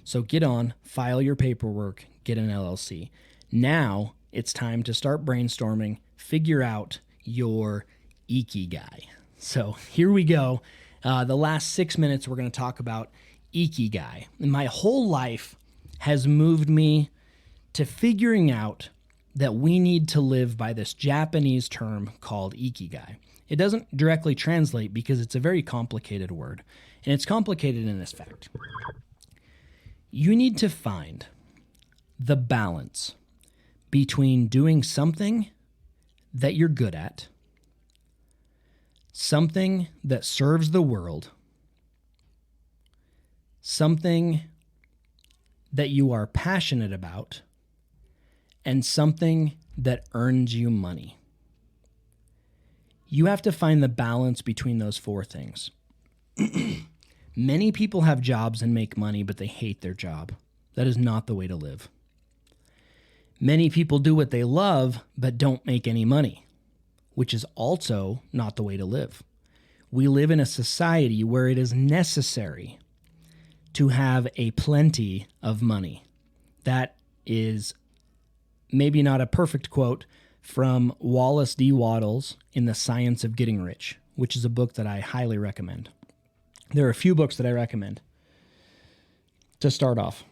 So get on, file your paperwork, get an LLC. Now it's time to start brainstorming, figure out your ikigai. So here we go. The last 6 minutes, we're going to talk about ikigai. And my whole life has moved me to figuring out that we need to live by this Japanese term called ikigai. It doesn't directly translate because it's a very complicated word. And it's complicated in this fact. You need to find the balance between doing something that you're good at, something that serves the world, something that you are passionate about, and something that earns you money. You have to find the balance between those four things. Many people have jobs and make money, but they hate their job. That is not the way to live. Many people do what they love, but don't make any money, which is also not the way to live. We live in a society where it is necessary to have a plenty of money. That is maybe not a perfect quote from Wallace D. Wattles in The Science of Getting Rich, which is a book that I highly recommend. There are a few books that I recommend. To start off,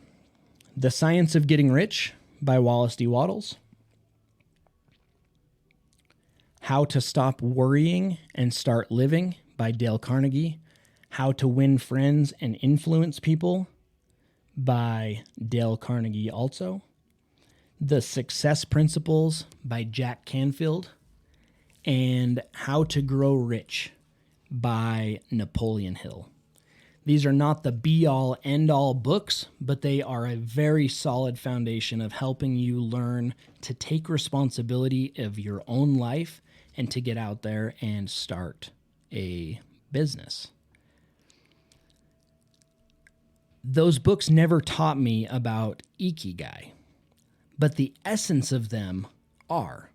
The Science of Getting Rich by Wallace D. Wattles, How to Stop Worrying and Start Living by Dale Carnegie, How to Win Friends and Influence People by Dale Carnegie also, The Success Principles by Jack Canfield, and How to Grow Rich by Napoleon Hill. These are not the be-all, end-all books, but they are a very solid foundation of helping you learn to take responsibility of your own life and to get out there and start a business. Those books never taught me about ikigai, but the essence of them are.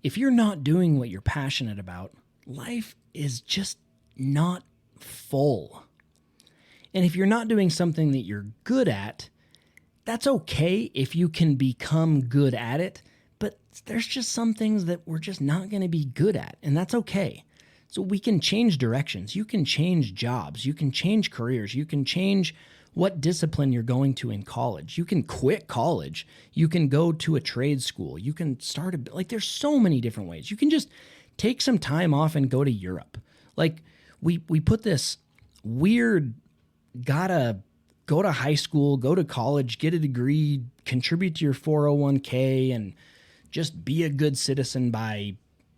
If you're not doing what you're passionate about, life is just not full. And if you're not doing something that you're good at, that's okay if you can become good at it, but there's just some things that we're just not going to be good at, and that's okay. So we can change directions. You can change jobs. You can change careers. You can change what discipline you're going to in college. You can quit college. You can go to a trade school. You can start there's so many different ways. You can just take some time off and go to Europe. Like we put this weird, gotta go to high school, go to college, get a degree, contribute to your 401k, and just be a good citizen by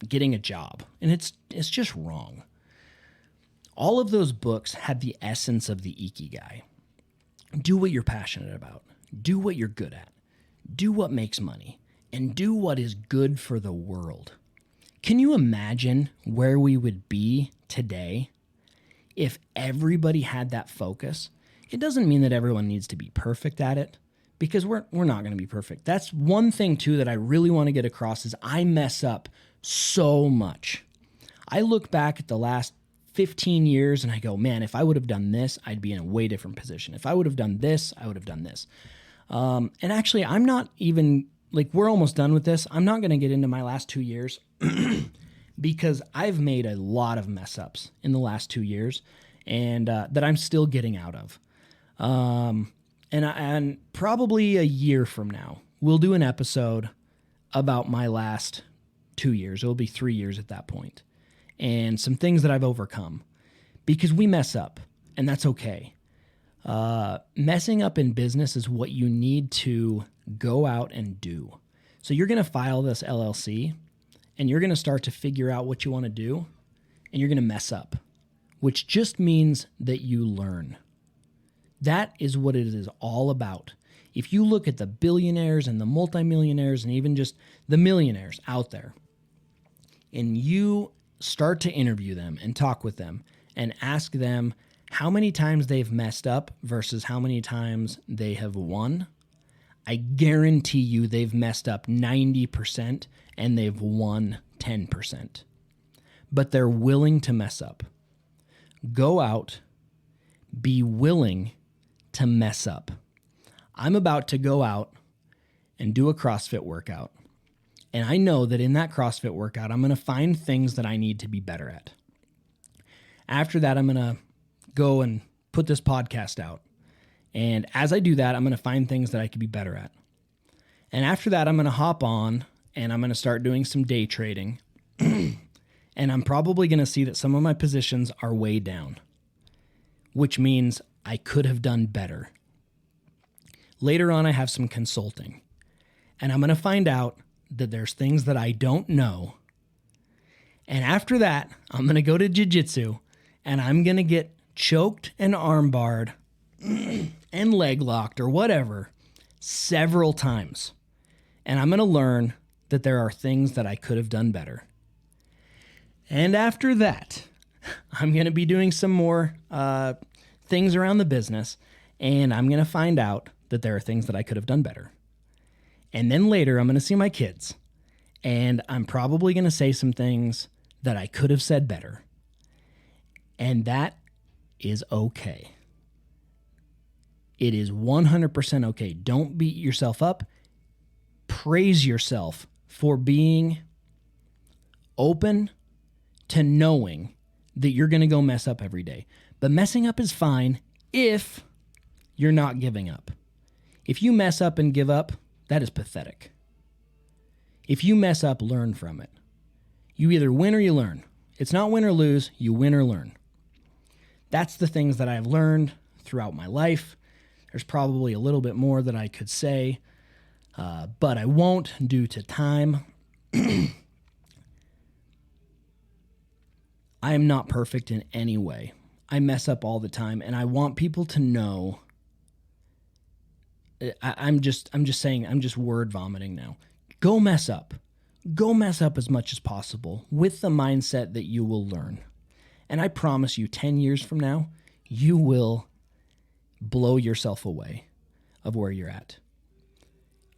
getting a job. And it's just wrong. All of those books had the essence of the ikigai. Do what you're passionate about. Do what you're good at. Do what makes money. And do what is good for the world. Can you imagine where we would be today if everybody had that focus? It doesn't mean that everyone needs to be perfect at it, because we're not going to be perfect. That's one thing, too, that I really want to get across is I mess up so much. I look back at the last 15 years and I go, man, if I would have done this, I'd be in a way different position. If I would have done this, I would have done this. And actually, I'm not even, we're almost done with this. I'm not going to get into my last 2 years because I've made a lot of mess ups in the last 2 years and that I'm still getting out of. And probably a year from now, we'll do an episode about my last 2 years. It'll be 3 years at that point. And some things that I've overcome, because we mess up, and that's okay. Messing up in business is what you need to go out and do. So you're going to file this LLC, and you're going to start to figure out what you want to do, and you're going to mess up, which just means that you learn. That is what it is all about. If you look at the billionaires and the multimillionaires and even just the millionaires out there, and you start to interview them and talk with them and ask them how many times they've messed up versus how many times they have won, I guarantee you they've messed up 90% and they've won 10%. But they're willing to mess up. Go out, be willing to mess up. I'm about to go out and do a CrossFit workout. And I know that in that CrossFit workout, I'm going to find things that I need to be better at. After that, I'm going to go and put this podcast out. And as I do that, I'm going to find things that I could be better at. And after that, I'm going to hop on and I'm going to start doing some day trading. And I'm probably going to see that some of my positions are way down, which means I could have done better. Later on, I have some consulting. And I'm going to find out that there's things that I don't know. And after that, I'm going to go to jiu-jitsu and I'm going to get choked and armbarred and leg locked or whatever several times. And I'm going to learn that there are things that I could have done better. And after that, I'm going to be doing some more things around the business, and I'm going to find out that there are things that I could have done better. And then later, I'm going to see my kids, and I'm probably going to say some things that I could have said better. And that is okay. It is 100% okay. Don't beat yourself up. Praise yourself for being open to knowing that you're going to go mess up every day. But messing up is fine if you're not giving up. If you mess up and give up, that is pathetic. If you mess up, learn from it. You either win or you learn. It's not win or lose, you win or learn. That's the things that I've learned throughout my life. There's probably a little bit more that I could say, but I won't due to time. I am not perfect in any way. I mess up all the time, and I want people to know. I'm just saying, I'm just word vomiting now. Go mess up. Go mess up as much as possible with the mindset that you will learn. And I promise you, 10 years from now, you will blow yourself away of where you're at.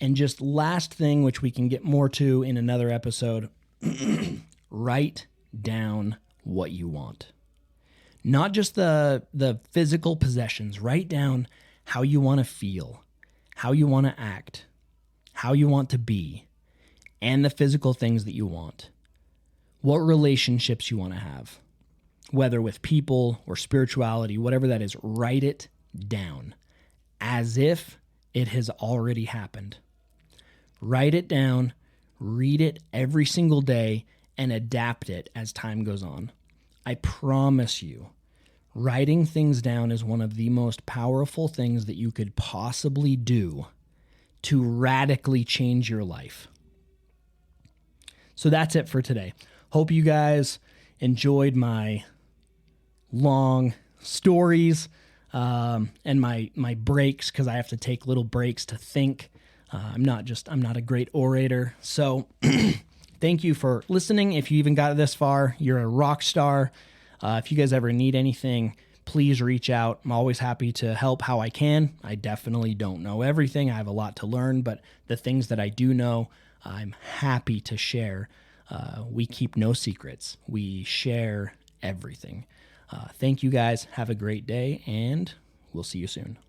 And just last thing, which we can get more to in another episode, write down what you want. Not just the physical possessions. Write down how you want to feel, how you want to act, how you want to be, and the physical things that you want. What relationships you want to have, whether with people or spirituality, whatever that is, write it down as if it has already happened. Write it down, read it every single day, and adapt it as time goes on. I promise you, writing things down is one of the most powerful things that you could possibly do to radically change your life. So that's it for today. Hope you guys enjoyed my long stories and my breaks, because I have to take little breaks to think. I'm not a great orator. So thank you for listening. If you even got this far, you're a rock star. If you guys ever need anything, please reach out. I'm always happy to help how I can. I definitely don't know everything. I have a lot to learn, but the things that I do know, I'm happy to share. We keep no secrets. We share everything. Thank you guys. Have a great day, and we'll see you soon.